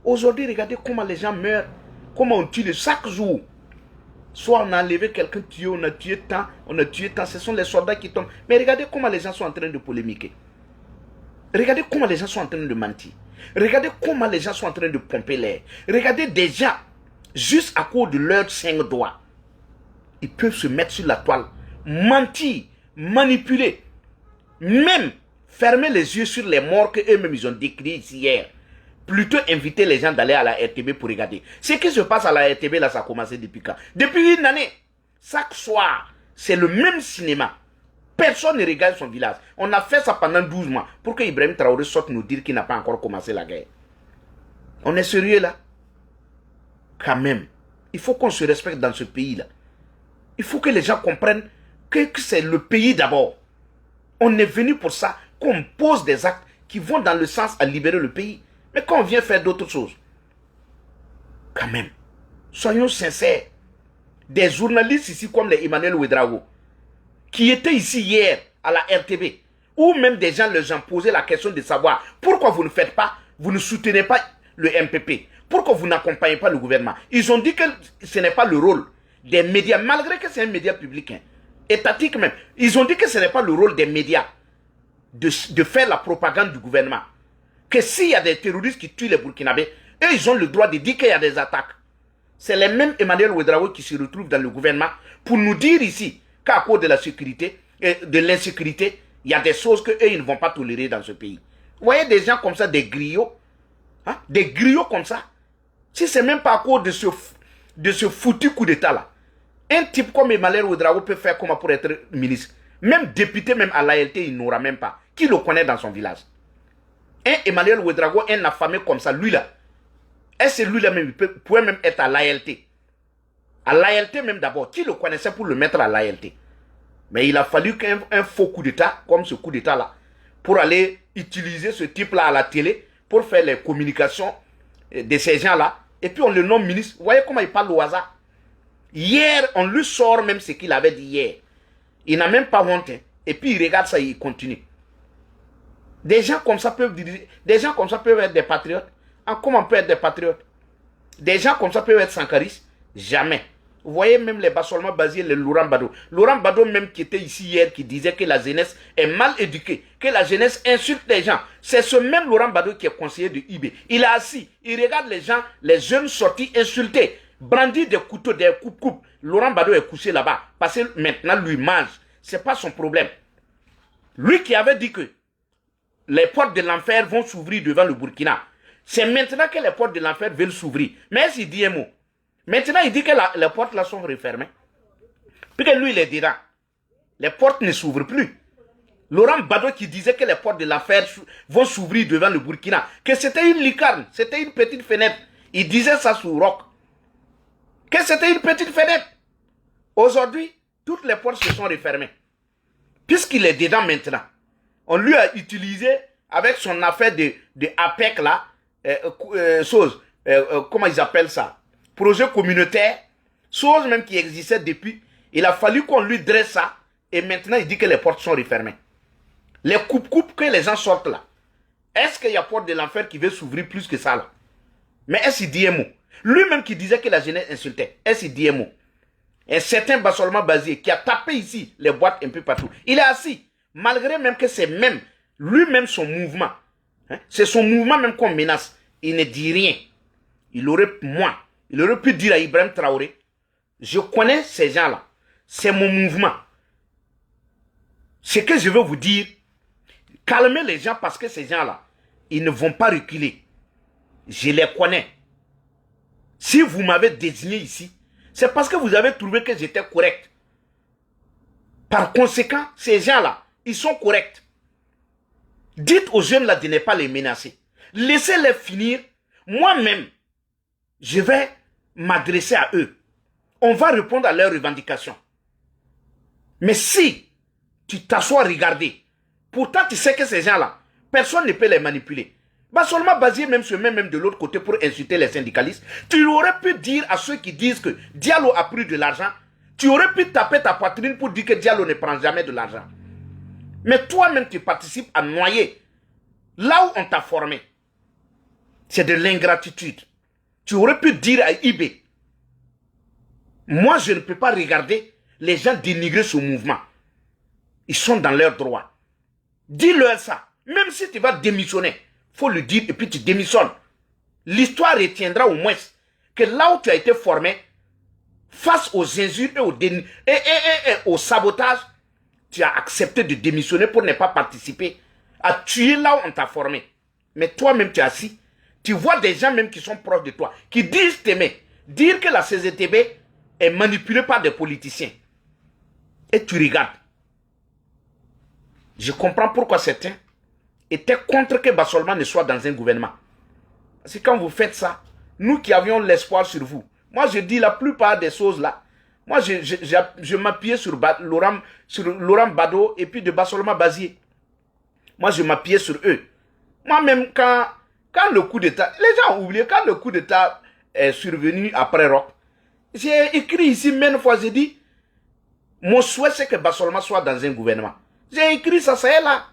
Speaker 2: Aujourd'hui, regardez comment les gens meurent, comment on tue chaque jour. Soit on a enlevé quelqu'un, tué, on a tué tant, ce sont les soldats qui tombent. Mais regardez comment les gens sont en train de polémiquer. Regardez comment les gens sont en train de mentir. Regardez comment les gens sont en train de pomper l'air. Regardez déjà, juste à cause de leurs 5 doigts, ils peuvent se mettre sur la toile, mentir, manipuler, même fermer les yeux sur les morts qu'eux-mêmes ils ont décrits ici hier. Plutôt inviter les gens d'aller à la RTB pour regarder. Ce qui se passe à la RTB, là, ça a commencé depuis quand? Depuis une année. Chaque soir, c'est le même cinéma. Personne ne regarde son village. On a fait ça pendant 12 mois pour que Ibrahim Traoré sorte nous dire qu'il n'a pas encore commencé la guerre. On est sérieux là? Quand même. Il faut qu'on se respecte dans ce pays-là. Il faut que les gens comprennent que c'est le pays d'abord. On est venu pour ça, qu'on pose des actes qui vont dans le sens à libérer le pays. Mais quand on vient faire d'autres choses, quand même, soyons sincères. Des journalistes ici comme les Emmanuel Ouedraogo, qui étaient ici hier à la RTB, ou même des gens leur ont posé la question de savoir pourquoi vous ne faites pas, vous ne soutenez pas le MPP, pourquoi vous n'accompagnez pas le gouvernement. Ils ont dit que ce n'est pas le rôle des médias, malgré que c'est un média public, hein, étatique même. Ils ont dit que ce n'est pas le rôle des médias de faire la propagande du gouvernement. Que s'il y a des terroristes qui tuent les Burkinabés, Eux, ils ont le droit de dire qu'il y a des attaques. C'est les mêmes Emmanuel Ouedraogo qui se retrouvent dans le gouvernement pour nous dire ici qu'à cause de la sécurité, de l'insécurité, il y a des choses qu'eux, ils ne vont pas tolérer dans ce pays. Vous voyez des gens comme ça, des griots, hein, des griots comme ça. Si c'est même pas à cause de ce foutu coup d'État là, un type comme Emmanuel Ouedraogo peut faire comment pour être ministre. Même député, même à l'ALT, il n'aura même pas. Qui le connaît dans son village? Un Emmanuel Ouedraogo, un affamé comme ça, lui là, est-ce que lui là même, il pourrait même être à l'ALT? À l'ALT même d'abord, qui le connaissait pour le mettre à l'ALT? Mais il a fallu qu'un faux coup d'État, comme ce coup d'État là, pour aller utiliser ce type là à la télé, pour faire les communications de ces gens là, et puis on le nomme ministre. Vous voyez comment il parle au hasard? Hier, on lui sort même ce qu'il avait dit hier. Il n'a même pas honte. Hein. Et puis il regarde ça et il continue. Des gens comme ça peuvent diriger, des gens comme ça peuvent être des patriotes. Ah, comment on peut être des patriotes? Des gens comme ça peuvent être sankaristes? Jamais. Vous voyez même les Bassolma Bazié, le Laurent Bado. Laurent Bado même qui était ici hier, qui disait que la jeunesse est mal éduquée, que la jeunesse insulte les gens. C'est ce même Laurent Bado qui est conseiller de IB. Il est assis, il regarde les gens, les jeunes sortis insultés, brandir des couteaux, des coupes. Laurent Bado est couché là-bas, parce que maintenant lui mange. C'est pas son problème. Lui qui avait dit que les portes de l'enfer vont s'ouvrir devant le Burkina. C'est maintenant que les portes de l'enfer veulent s'ouvrir. Mais est-ce qu'il dit un mot? Maintenant, il dit que les portes là sont refermées. Puis que lui, il est dedans. Les portes ne s'ouvrent plus. Laurent Bado qui disait que les portes de l'enfer vont s'ouvrir devant le Burkina. Que c'était une lucarne, c'était une petite fenêtre. Il disait ça sous roc. Que c'était une petite fenêtre. Aujourd'hui, toutes les portes se sont refermées. Puisqu'il est dedans maintenant. On lui a utilisé avec son affaire de APEC là, comment ils appellent ça? Projet communautaire, chose même qui existait depuis. Il a fallu qu'on lui dresse ça et maintenant il dit que les portes sont refermées. Les coupes que les gens sortent là. Est-ce qu'il y a porte de l'enfer qui veut s'ouvrir plus que ça là? Mais est-ce qu'il dit un mot? Lui-même qui disait que la jeunesse insultait, est-ce qu'il dit un mot? Un certain Bassolma Bazié qui a tapé ici les boîtes un peu partout. Il est assis. Malgré même que c'est même lui-même son mouvement. Hein? C'est son mouvement même qu'on menace. Il ne dit rien. Il aurait pu dire à Ibrahim Traoré, je connais ces gens-là. C'est mon mouvement. Ce que je veux vous dire, calmez les gens parce que ces gens-là, ils ne vont pas reculer. Je les connais. Si vous m'avez désigné ici, c'est parce que vous avez trouvé que j'étais correct. Par conséquent, ces gens-là, ils sont corrects. Dites aux jeunes là de ne pas les menacer. Laissez-les finir. Moi-même, je vais m'adresser à eux. On va répondre à leurs revendications. Mais si tu t'assois à regarder, pourtant tu sais que ces gens-là, personne ne peut les manipuler. Bah seulement basé même se met même de l'autre côté pour insulter les syndicalistes. Tu aurais pu dire à ceux qui disent que Diallo a pris de l'argent, tu aurais pu taper ta poitrine pour dire que Diallo ne prend jamais de l'argent. Mais toi-même tu participes à noyer là où on t'a formé. C'est de l'ingratitude. Tu aurais pu dire à IB, moi je ne peux pas regarder les gens dénigrer ce mouvement. Ils sont dans leurs droits. Dis-leur ça. Même si tu vas démissionner, il faut le dire et puis tu démissionnes. L'histoire retiendra au moins que là où tu as été formé, face aux injures et au sabotage, tu as accepté de démissionner pour ne pas participer à tuer là où on t'a formé. Mais toi-même tu es assis. Tu vois des gens même qui sont proches de toi, qui disent t'aimer, dire que la CZTB est manipulée par des politiciens. Et tu regardes. Je comprends pourquoi certains étaient contre que Bassolma ne soit dans un gouvernement. Parce que quand vous faites ça, nous qui avions l'espoir sur vous, moi je dis la plupart des choses là, moi je m'appuyais sur Laurent Bado et puis de Bassolma Bazié. Moi je m'appuyais sur eux. Moi-même quand le coup d'État, les gens ont oublié, quand le coup d'État est survenu après Rock, j'ai écrit ici même fois, j'ai dit, mon souhait c'est que Bassolma soit dans un gouvernement. J'ai écrit ça, c'est là.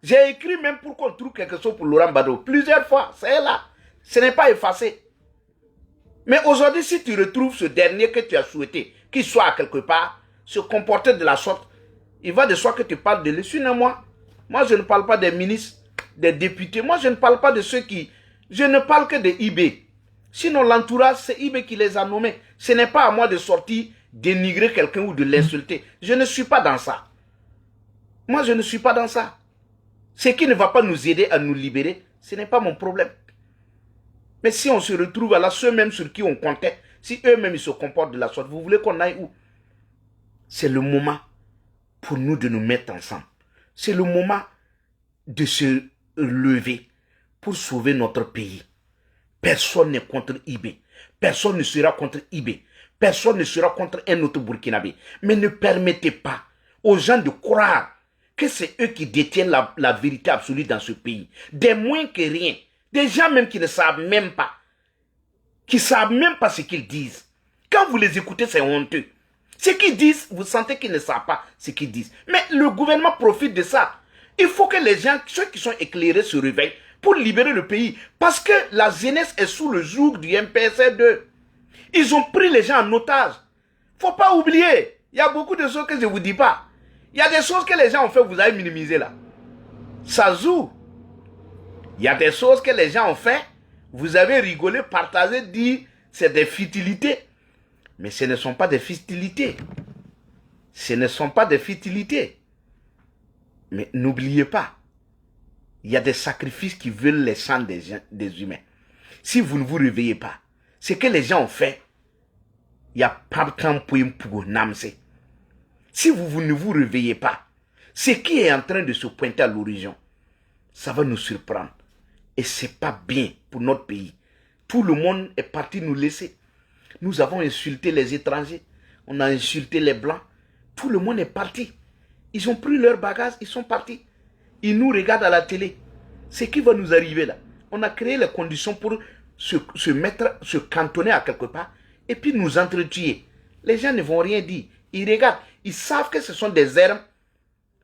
Speaker 2: J'ai écrit même pour qu'on trouve quelque chose pour Laurent Bado. Plusieurs fois, c'est là. Ce n'est pas effacé. Mais aujourd'hui, si tu retrouves ce dernier que tu as souhaité, qu'il soit quelque part, se comporter de la sorte, il va de soi que tu parles de lui. Sinon, moi, je ne parle pas des ministres, des députés. Moi, je ne parle pas de ceux qui Je ne parle que de IB. Sinon, l'entourage, c'est IB qui les a nommés. Ce n'est pas à moi de sortir, dénigrer quelqu'un ou de l'insulter. Je ne suis pas dans ça. Moi, je ne suis pas dans ça. Ce qui ne va pas nous aider à nous libérer, ce n'est pas mon problème. Mais si on se retrouve à là, ceux-mêmes sur qui on comptait, si eux-mêmes ils se comportent de la sorte, vous voulez qu'on aille où? C'est le moment pour nous de nous mettre ensemble. C'est le moment de se lever pour sauver notre pays. Personne n'est contre IB. Personne ne sera contre IB. Personne ne sera contre un autre Burkinabé. Mais ne permettez pas aux gens de croire que c'est eux qui détiennent la vérité absolue dans ce pays. Des moins que rien. Des gens même qui ne savent même pas. Qui ne savent même pas ce qu'ils disent. Quand vous les écoutez, c'est honteux. Ce qu'ils disent, vous sentez qu'ils ne savent pas ce qu'ils disent. Mais le gouvernement profite de ça. Il faut que les gens, ceux qui sont éclairés, se réveillent pour libérer le pays. Parce que la jeunesse est sous le joug du MPSR2. Ils ont pris les gens en otage. Faut pas oublier. Il y a beaucoup de choses que je ne vous dis pas. Il y a des choses que les gens ont fait, vous avez minimisé là. Ça joue. Il y a des choses que les gens ont fait, vous avez rigolé, partagé, dit c'est des futilités. Mais ce ne sont pas des futilités. Ce ne sont pas des futilités. Mais n'oubliez pas, il y a des sacrifices qui veulent les sangs des humains. Si vous ne vous réveillez pas, ce que les gens ont fait, il n'y a pas de temps pour namser. Si vous ne vous réveillez pas, ce qui est en train de se pointer à l'horizon, ça va nous surprendre. Et ce n'est pas bien pour notre pays. Tout le monde est parti nous laisser. Nous avons insulté les étrangers. On a insulté les blancs. Tout le monde est parti. Ils ont pris leur bagage, ils sont partis. Ils nous regardent à la télé. Ce qui va nous arriver là. On a créé les conditions pour se cantonner à quelque part et puis nous entretuer. Les gens ne vont rien dire. Ils regardent. Ils savent que ce sont des armes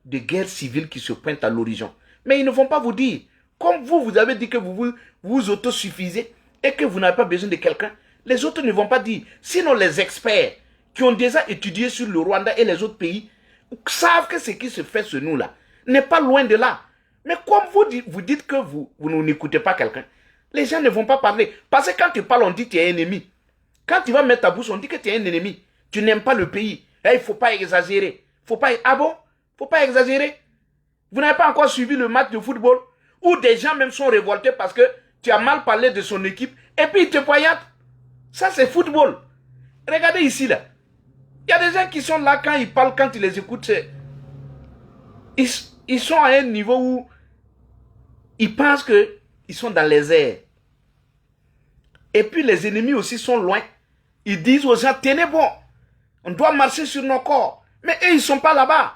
Speaker 2: de guerre civile qui se pointent à l'horizon. Mais ils ne vont pas vous dire. Comme vous avez dit que vous autosuffisez et que vous n'avez pas besoin de quelqu'un, les autres ne vont pas dire. Sinon, les experts qui ont déjà étudié sur le Rwanda et les autres pays savent que ce qui se fait sur nous là n'est pas loin de là. Mais comme vous dites que vous n'écoutez pas quelqu'un, les gens ne vont pas parler. Parce que quand tu parles, on dit que tu es ennemi. Quand tu vas mettre ta bouche, on dit que tu es un ennemi. Tu n'aimes pas le pays. Il ne faut pas exagérer. Ah bon? Il ne faut pas exagérer. Vous n'avez pas encore suivi le match de football où des gens même sont révoltés parce que tu as mal parlé de son équipe et puis ils te poignardent. Ça, c'est football. Regardez ici, là. Il y a des gens qui sont là quand ils parlent, quand ils les écoutent. Ils sont à un niveau où ils pensent qu'ils sont dans les airs. Et puis les ennemis aussi sont loin. Ils disent aux gens, tenez bon, on doit marcher sur nos corps. Mais eux, ils ne sont pas là-bas.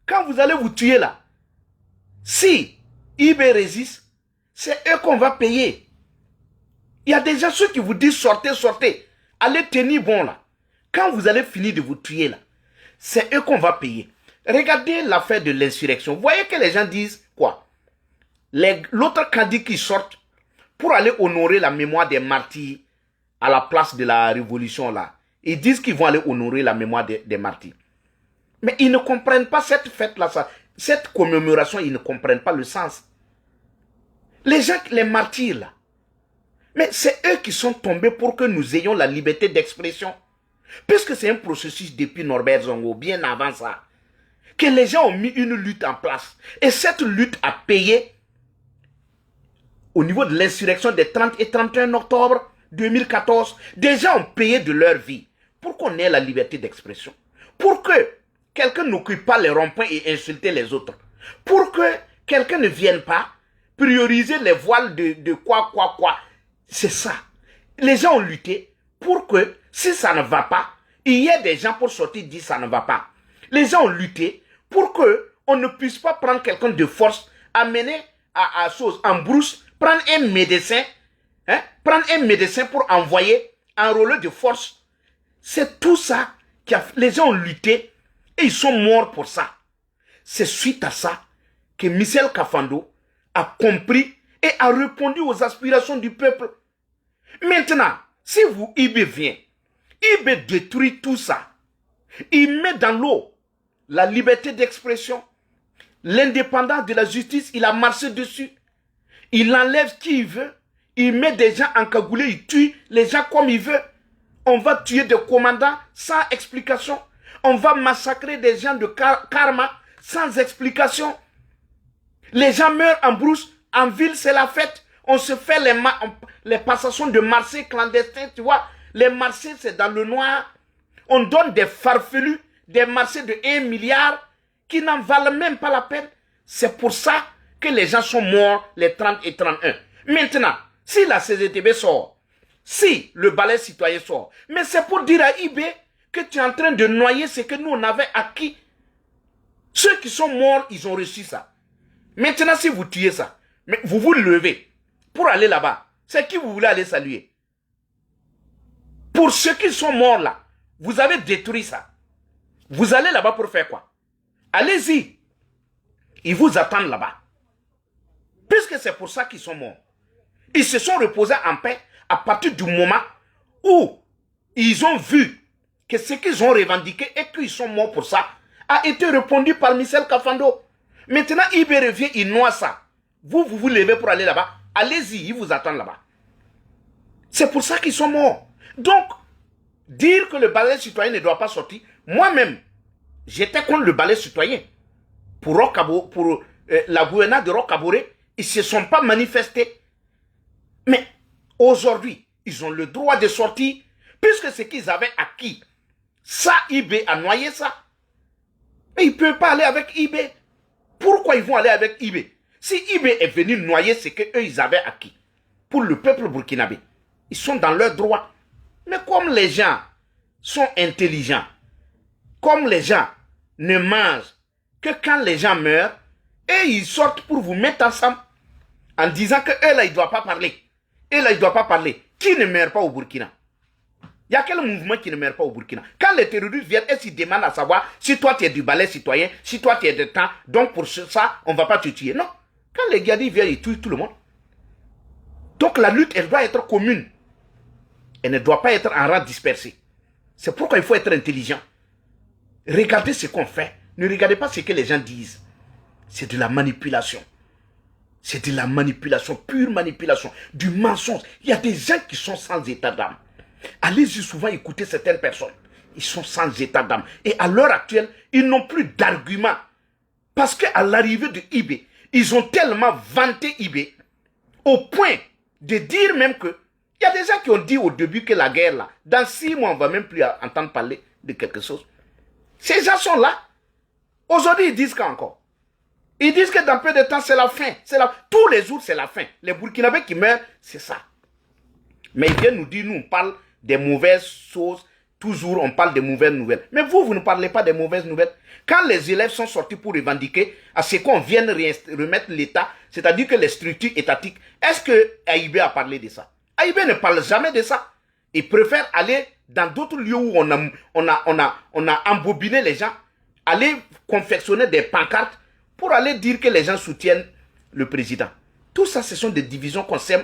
Speaker 2: Quand vous allez vous tuer là, si IB résiste, c'est eux qu'on va payer. Il y a déjà ceux qui vous disent sortez, sortez. Allez tenir bon là. Quand vous allez finir de vous tuer là, c'est eux qu'on va payer. Regardez l'affaire de l'insurrection. Vous voyez que les gens disent quoi? L'autre candidat qui sort pour aller honorer la mémoire des martyrs à la place de la révolution là. Ils disent qu'ils vont aller honorer la mémoire des martyrs. Mais ils ne comprennent pas cette fête là, cette commémoration, ils ne comprennent pas le sens. Les gens, les martyrs là, mais c'est eux qui sont tombés pour que nous ayons la liberté d'expression. Puisque c'est un processus depuis Norbert Zongo, bien avant ça, que les gens ont mis une lutte en place. Et cette lutte a payé au niveau de l'insurrection des 30 et 31 octobre 2014. Des gens ont payé de leur vie pour qu'on ait la liberté d'expression. Pour que quelqu'un n'occupe pas les ronds-points et insulte les autres. Pour que quelqu'un ne vienne pas prioriser les voiles de quoi. C'est ça. Les gens ont lutté pour que si ça ne va pas, il y ait des gens pour sortir dire ça ne va pas. Les gens ont lutté pour que on ne puisse pas prendre quelqu'un de force, amener à chose en brousse, prendre un médecin, prendre un médecin pour envoyer, enrôler de force. C'est tout ça les gens ont lutté et ils sont morts pour ça. C'est suite à ça que Michel Kafando a compris et a répondu aux aspirations du peuple. Maintenant, si IB vient, IB détruit tout ça. Il met dans l'eau la liberté d'expression, l'indépendance de la justice, il a marché dessus. Il enlève qui il veut, il met des gens encagoulés, il tue les gens comme il veut. On va tuer des commandants sans explication. On va massacrer des gens de karma sans explication. Les gens meurent en brousse, en ville c'est la fête. On se fait les passations de marché clandestins, tu vois. Les marchés c'est dans le noir. On donne des farfelus, des marchés de 1 milliard qui n'en valent même pas la peine. C'est pour ça que les gens sont morts les 30 et 31. Maintenant, si la CGTB sort, si le balai citoyen sort, mais c'est pour dire à IB que tu es en train de noyer ce que nous on avait acquis. Ceux qui sont morts, ils ont reçu ça. Maintenant, si vous tuez ça, mais vous vous levez pour aller là-bas, c'est qui vous voulez aller saluer? Pour ceux qui sont morts là, vous avez détruit ça. Vous allez là-bas pour faire quoi? Allez-y. Ils vous attendent là-bas. Puisque c'est pour ça qu'ils sont morts. Ils se sont reposés en paix à partir du moment où ils ont vu que ce qu'ils ont revendiqué et qu'ils sont morts pour ça a été répondu par Michel Kafando. Maintenant, IB revient, il noie ça. Vous vous levez pour aller là-bas. Allez-y, ils vous attendent là-bas. C'est pour ça qu'ils sont morts. Donc, dire que le balai citoyen ne doit pas sortir, moi-même, j'étais contre le balai citoyen. Pour la gouvernance de Roch-Kaboré, ils ne se sont pas manifestés. Mais aujourd'hui, ils ont le droit de sortir, puisque ce qu'ils avaient acquis, ça, IB a noyé ça. Mais ils ne peuvent pas aller avec IB. Pourquoi ils vont aller avec IB? Si IB est venu noyer ce qu'eux, ils avaient acquis, pour le peuple burkinabé, ils sont dans leur droit. Mais comme les gens sont intelligents, comme les gens ne mangent que quand les gens meurent, et ils sortent pour vous mettre ensemble, en disant que eux là, ils ne doivent pas parler. Eux là, ils ne doivent pas parler. Qui ne meurt pas au Burkina? Il y a quel mouvement qui ne meurt pas au Burkina? Quand les terroristes viennent, et s'ils demandent à savoir si toi tu es du balai citoyen, si toi tu es de temps, donc pour ça, on ne va pas te tuer. Non. Quand les gadis viennent, ils tuent tout le monde. Donc la lutte, elle doit être commune. Elle ne doit pas être en rang dispersé. C'est pourquoi il faut être intelligent. Regardez ce qu'on fait. Ne regardez pas ce que les gens disent. C'est de la manipulation. C'est de la manipulation, pure manipulation, du mensonge. Il y a des gens qui sont sans état d'âme. Allez-y souvent écouter certaines personnes. Ils sont sans état d'âme. Et à l'heure actuelle, ils n'ont plus d'arguments. Parce qu'à l'arrivée de IB, ils ont tellement vanté IB au point de dire même que il y a des gens qui ont dit au début que la guerre là, dans 6 mois, on ne va même plus entendre parler de quelque chose. Ces gens sont là. Aujourd'hui, ils disent qu'encore. Ils disent que dans peu de temps, c'est la fin. Tous les jours, c'est la fin. Les Burkinabés qui meurent, c'est ça. Mais ils viennent nous dire, nous, on parle des mauvaises choses. Toujours, on parle des mauvaises nouvelles. Mais vous ne parlez pas des mauvaises nouvelles. Quand les élèves sont sortis pour revendiquer à ce qu'on vienne remettre l'État, c'est-à-dire que les structures étatiques, est-ce que AIB a parlé de ça? AIB ne parle jamais de ça. Il préfère aller dans d'autres lieux où on a embobiné les gens, aller confectionner des pancartes pour aller dire que les gens soutiennent le président. Tout ça, ce sont des divisions qu'on sème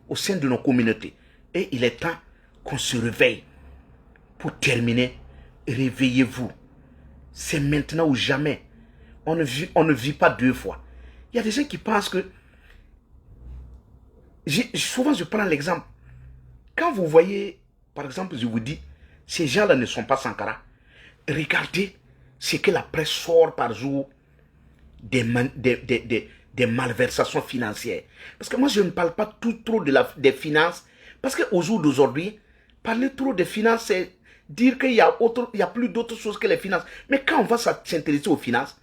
Speaker 2: au sein de nos communautés. Et il est temps qu'on se réveille. Pour terminer, réveillez-vous. C'est maintenant ou jamais. On ne vit pas 2 fois. Il y a des gens qui pensent que... Souvent, je prends l'exemple. Quand vous voyez, par exemple, je vous dis, ces gens-là ne sont pas Sankara. Regardez ce que la presse sort par jour des malversations financières. Parce que moi, je ne parle pas trop des finances. Parce qu'au jour d'aujourd'hui, parler trop des finances, c'est dire qu'il y a plus d'autres choses que les finances. Mais quand on va s'intéresser aux finances,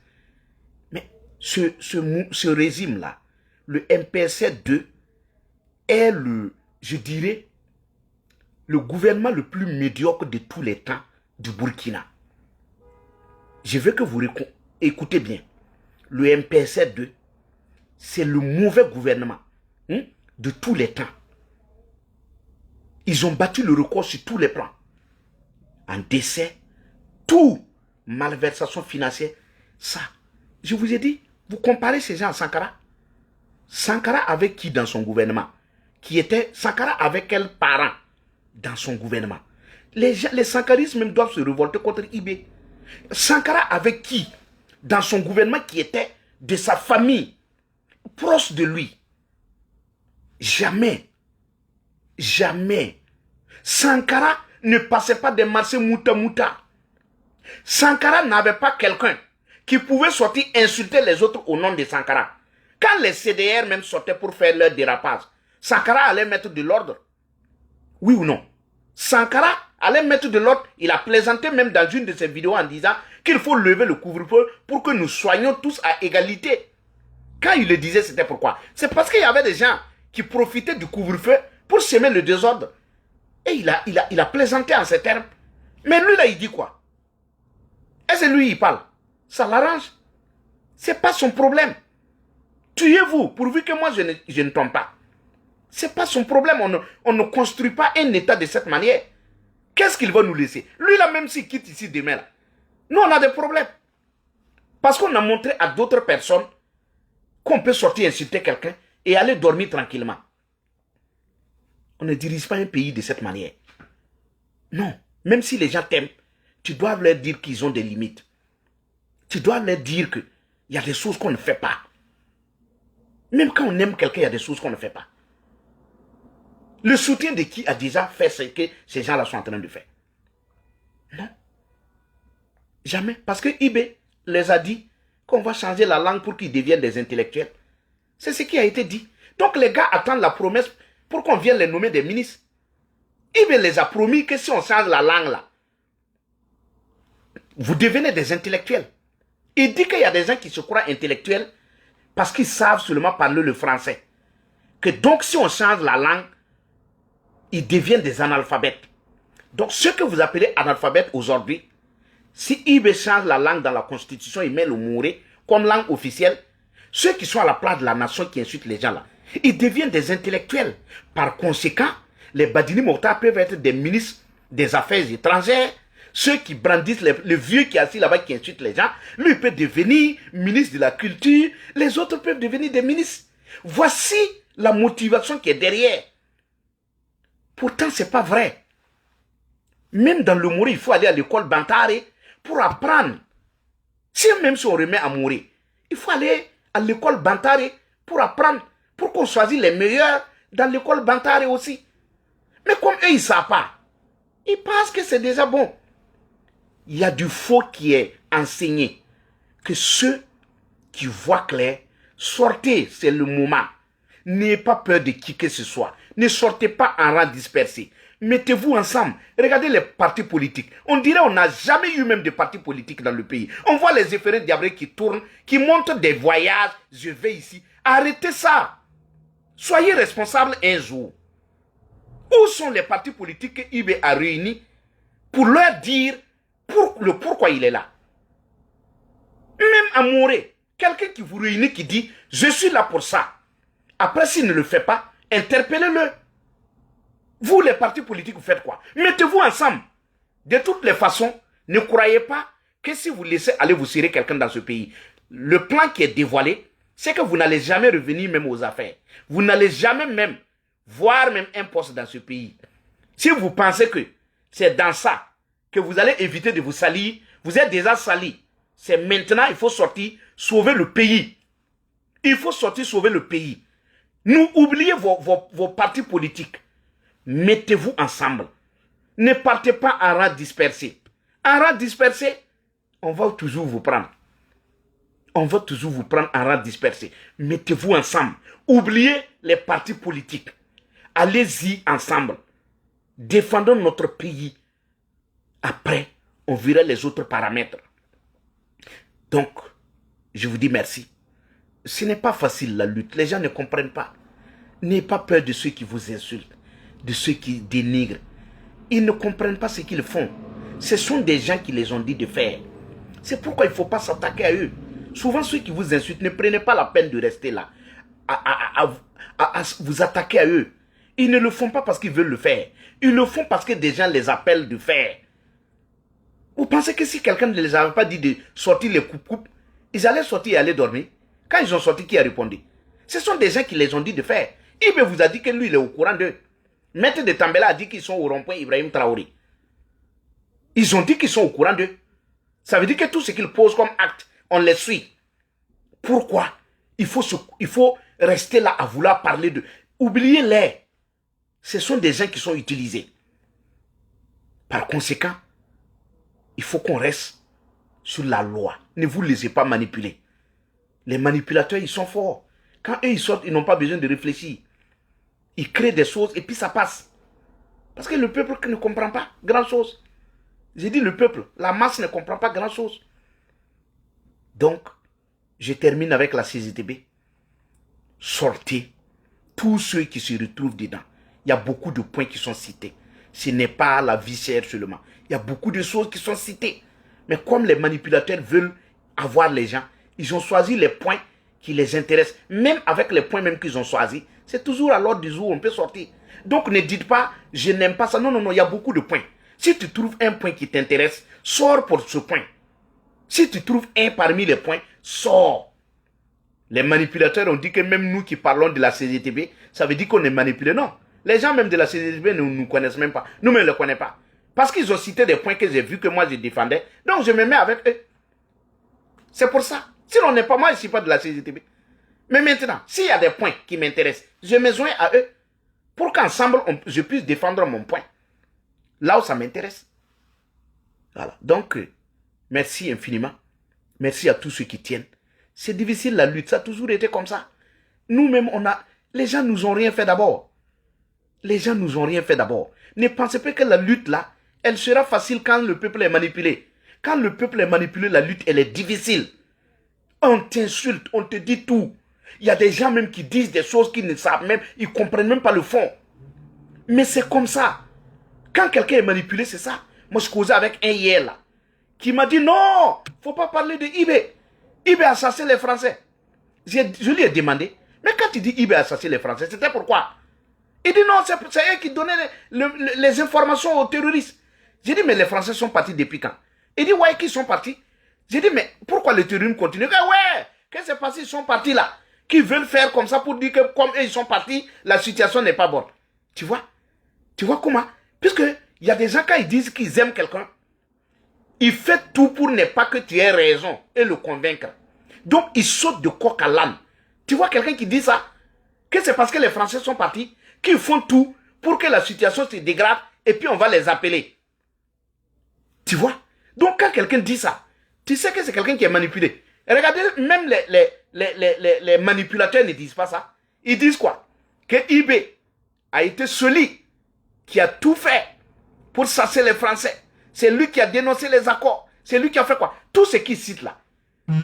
Speaker 2: mais ce régime-là, le MPSC 2, est je dirais, le gouvernement le plus médiocre de tous les temps du Burkina. Je veux que vous écoutez bien. Le MPSC 2, c'est le mauvais gouvernement de tous les temps. Ils ont battu le record sur tous les plans. En décès, tout, malversation financière, ça. Je vous ai dit, vous comparez ces gens à Sankara. Sankara avec qui dans son gouvernement? Sankara avec quels parents dans son gouvernement? Les sankaristes même doivent se révolter contre IB. Sankara avec qui dans son gouvernement qui était de sa famille, proche de lui? Jamais Jamais. Sankara ne passait pas des marchés mouta-mouta. Sankara n'avait pas quelqu'un qui pouvait sortir insulter les autres au nom de Sankara. Quand les CDR même sortaient pour faire leur dérapage, Sankara allait mettre de l'ordre. Oui ou non? Sankara allait mettre de l'ordre. Il a plaisanté même dans une de ses vidéos en disant qu'il faut lever le couvre-feu pour que nous soyons tous à égalité. Quand il le disait, c'était pourquoi? C'est parce qu'il y avait des gens qui profitaient du couvre-feu pour semer le désordre. Et il a plaisanté en ces termes. Mais lui là, il dit quoi? Est-ce que lui, il parle? Ça l'arrange. C'est pas son problème. Tuez-vous, pourvu que moi, je ne tombe pas. C'est pas son problème. On ne construit pas un État de cette manière. Qu'est-ce qu'il va nous laisser? Lui là, même s'il quitte ici demain, là, nous, on a des problèmes. Parce qu'on a montré à d'autres personnes qu'on peut sortir insulter quelqu'un et aller dormir tranquillement. On ne dirige pas un pays de cette manière. Non. Même si les gens t'aiment, tu dois leur dire qu'ils ont des limites. Tu dois leur dire qu'il y a des choses qu'on ne fait pas. Même quand on aime quelqu'un, il y a des choses qu'on ne fait pas. Le soutien de qui a déjà fait ce que ces gens-là sont en train de faire? Non. Jamais. Parce que IB les a dit qu'on va changer la langue pour qu'ils deviennent des intellectuels. C'est ce qui a été dit. Donc les gars attendent la promesse pour qu'on vienne les nommer des ministres. IB les a promis que si on change la langue là, vous devenez des intellectuels. Il dit qu'il y a des gens qui se croient intellectuels parce qu'ils savent seulement parler le français. Que donc si on change la langue, ils deviennent des analphabètes. Donc ceux que vous appelez analphabètes aujourd'hui, si IB change la langue dans la constitution, il met le mouré comme langue officielle, ceux qui sont à la place de la nation qui insultent les gens là, ils deviennent des intellectuels. Par conséquent, les Badini Mokhtar peuvent être des ministres des Affaires étrangères. Ceux qui brandissent, le vieux qui est assis là-bas qui insulte les gens, lui peut devenir ministre de la culture, les autres peuvent devenir des ministres. Voici la motivation qui est derrière. Pourtant, ce n'est pas vrai. Même dans le Mouré, il faut aller à l'école Bantare pour apprendre. Si même si on remet à Mouré, il faut aller à l'école Bantare pour apprendre, pour qu'on choisisse les meilleurs dans l'école Bantare aussi. Mais comme eux, ils ne savent pas, ils pensent que c'est déjà bon. Il y a du faux qui est enseigné. Que ceux qui voient clair, sortez, c'est le moment. N'ayez pas peur de qui que ce soit. Ne sortez pas en rang dispersé. Mettez-vous ensemble. Regardez les partis politiques. On dirait qu'on n'a jamais eu même de partis politiques dans le pays. On voit les efférents diablés qui tournent, qui montrent des voyages. Je vais ici. Arrêtez ça. Soyez responsables un jour. Où sont les partis politiques que IB a réunis pour leur dire pourquoi il est là? Même à Morée, quelqu'un qui vous réunit qui dit « Je suis là pour ça ». Après, s'il ne le fait pas, interpellez-le. Vous, les partis politiques, vous faites quoi? Mettez-vous ensemble. De toutes les façons, ne croyez pas que si vous laissez aller vous serrer quelqu'un dans ce pays, le plan qui est dévoilé, c'est que vous n'allez jamais revenir même aux affaires. Vous n'allez jamais même voir même un poste dans ce pays. Si vous pensez que c'est dans ça que vous allez éviter de vous salir, vous êtes déjà sali. C'est maintenant, il faut sortir, sauver le pays. Il faut sortir, sauver le pays. Nous, oubliez vos partis politiques. Mettez-vous ensemble. Ne partez pas en rang dispersé. En rang dispersé, on va toujours vous prendre. On va toujours vous prendre en rang dispersé. Mettez-vous ensemble. Oubliez les partis politiques. Allez-y ensemble. Défendons notre pays. Après, on verra les autres paramètres. Donc, je vous dis merci. Ce n'est pas facile la lutte. Les gens ne comprennent pas. N'ayez pas peur de ceux qui vous insultent, de ceux qui dénigrent. Ils ne comprennent pas ce qu'ils font. Ce sont des gens qui les ont dit de faire. C'est pourquoi il ne faut pas s'attaquer à eux. Souvent, ceux qui vous insultent, ne prenez pas la peine de rester là, à vous attaquer à eux. Ils ne le font pas parce qu'ils veulent le faire. Ils le font parce que des gens les appellent de faire. Vous pensez que si quelqu'un ne les avait pas dit de sortir les coupes-coupes, ils allaient sortir et aller dormir? Quand ils ont sorti, qui a répondu? Ce sont des gens qui les ont dit de faire. Ibe vous a dit que lui, il est au courant d'eux. Maître de Tambela a dit qu'ils sont au rond-point Ibrahim Traoré. Ils ont dit qu'ils sont au courant d'eux. Ça veut dire que tout ce qu'ils posent comme acte, on les suit. Pourquoi il faut rester là à vouloir parler de... Oubliez-les. Ce sont des gens qui sont utilisés. Par conséquent, il faut qu'on reste sur la loi. Ne vous laissez pas manipuler. Les manipulateurs, ils sont forts. Quand eux, ils sortent, ils n'ont pas besoin de réfléchir. Ils créent des choses et puis ça passe. Parce que le peuple ne comprend pas grand-chose. J'ai dit le peuple, la masse ne comprend pas grand-chose. Donc, je termine avec la CGTB. Sortez tous ceux qui se retrouvent dedans. Il y a beaucoup de points qui sont cités. Ce n'est pas la vie chère seulement. Il y a beaucoup de choses qui sont citées. Mais comme les manipulateurs veulent avoir les gens, ils ont choisi les points qui les intéressent. Même avec les points même qu'ils ont choisis, c'est toujours à l'ordre du jour, on peut sortir. Donc ne dites pas, je n'aime pas ça. Non, non, non, il y a beaucoup de points. Si tu trouves un point qui t'intéresse, sors pour ce point. Si tu trouves un parmi les points, sors. Les manipulateurs ont dit que même nous qui parlons de la CGTB, ça veut dire qu'on est manipulé. Non. Les gens même de la CGTB ne nous connaissent même pas. Nous-mêmes ne les connaissons pas. Parce qu'ils ont cité des points que j'ai vus que moi je défendais. Donc je me mets avec eux. C'est pour ça. Sinon on n'est pas, moi je ne suis pas de la CGTB. Mais maintenant, s'il y a des points qui m'intéressent, je me joins à eux pour qu'ensemble je puisse défendre mon point. Là où ça m'intéresse. Voilà. Donc, merci infiniment. Merci à tous ceux qui tiennent. C'est difficile la lutte, ça a toujours été comme ça. Nous-mêmes, les gens nous ont rien fait d'abord. Les gens nous ont rien fait d'abord. Ne pensez pas que la lutte là, elle sera facile quand le peuple est manipulé. Quand le peuple est manipulé, la lutte, elle est difficile. On t'insulte, on te dit tout. Il y a des gens même qui disent des choses qu'ils ne savent même, ils ne comprennent même pas le fond. Mais c'est comme ça. Quand quelqu'un est manipulé, c'est ça. Moi, je causais avec un hier là, qui m'a dit non, il ne faut pas parler de Ibé. Ibé a assassiné les Français. Je lui ai demandé, mais quand tu dis Ibé a assassiné les Français, c'était pourquoi? Il dit non, c'est eux qui donnaient les informations aux terroristes. J'ai dit, mais les Français sont partis depuis quand? Il dit, ouais, qu'ils sont partis. J'ai dit, mais pourquoi le terrorisme continue? Ouais, qu'est-ce qui s'est passé? Ils sont partis là. Qui veulent faire comme ça pour dire que comme eux, ils sont partis, la situation n'est pas bonne. Tu vois? Tu vois comment? Puisque il y a des gens, quand ils disent qu'ils aiment quelqu'un, ils font tout pour ne pas que tu aies raison et le convaincre. Donc, ils sautent de coq à l'âne. Tu vois quelqu'un qui dit ça? Que c'est parce que les Français sont partis qu'ils font tout pour que la situation se dégrade et puis on va les appeler. Tu vois? Donc, quand quelqu'un dit ça, tu sais que c'est quelqu'un qui est manipulé. Et regardez, même les manipulateurs ne disent pas ça. Ils disent quoi? Que Ibé a été celui qui a tout fait pour chasser les Français. C'est lui qui a dénoncé les accords. C'est lui qui a fait quoi? Tout ce qu'il cite là.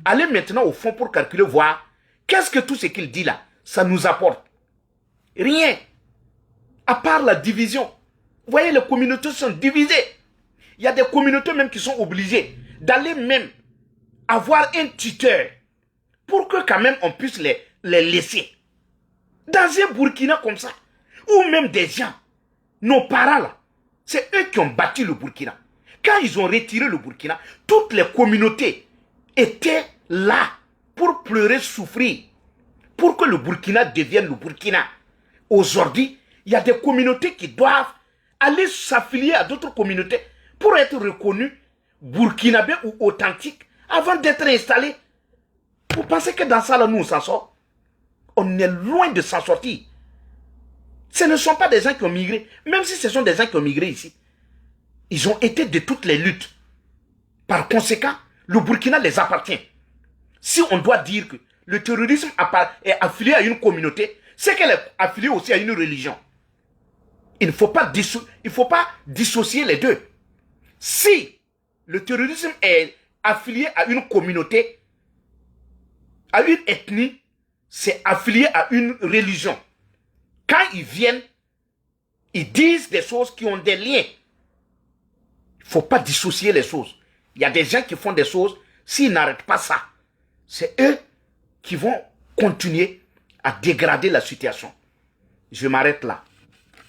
Speaker 2: Allez maintenant au fond pour calculer, voir qu'est-ce que tout ce qu'il dit là, ça nous apporte. Rien. À part la division. Vous voyez, les communautés sont divisées. Il y a des communautés même qui sont obligées d'aller même avoir un tuteur pour que quand même on puisse les laisser. Dans un Burkina comme ça, ou même des gens, nos parents là, c'est eux qui ont bâti le Burkina. Quand ils ont retiré le Burkina, toutes les communautés étaient là pour pleurer, souffrir, pour que le Burkina devienne le Burkina. Aujourd'hui, il y a des communautés qui doivent aller s'affilier à d'autres communautés pour être reconnus burkinabés ou authentiques avant d'être installés. Vous pensez que dans ça, là, nous, on s'en sort? On est loin de s'en sortir. Ce ne sont pas des gens qui ont migré. Même si ce sont des gens qui ont migré ici, ils ont été de toutes les luttes. Par conséquent, le Burkina les appartient. Si on doit dire que le terrorisme est affilié à une communauté, c'est qu'elle est affiliée aussi à une religion. Il ne faut pas dissocier les deux. Si le terrorisme est affilié à une communauté, à une ethnie, c'est affilié à une religion. Quand ils viennent, ils disent des choses qui ont des liens. Il ne faut pas dissocier les choses. Il y a des gens qui font des choses, s'ils n'arrêtent pas ça, c'est eux qui vont continuer à dégrader la situation. Je m'arrête là.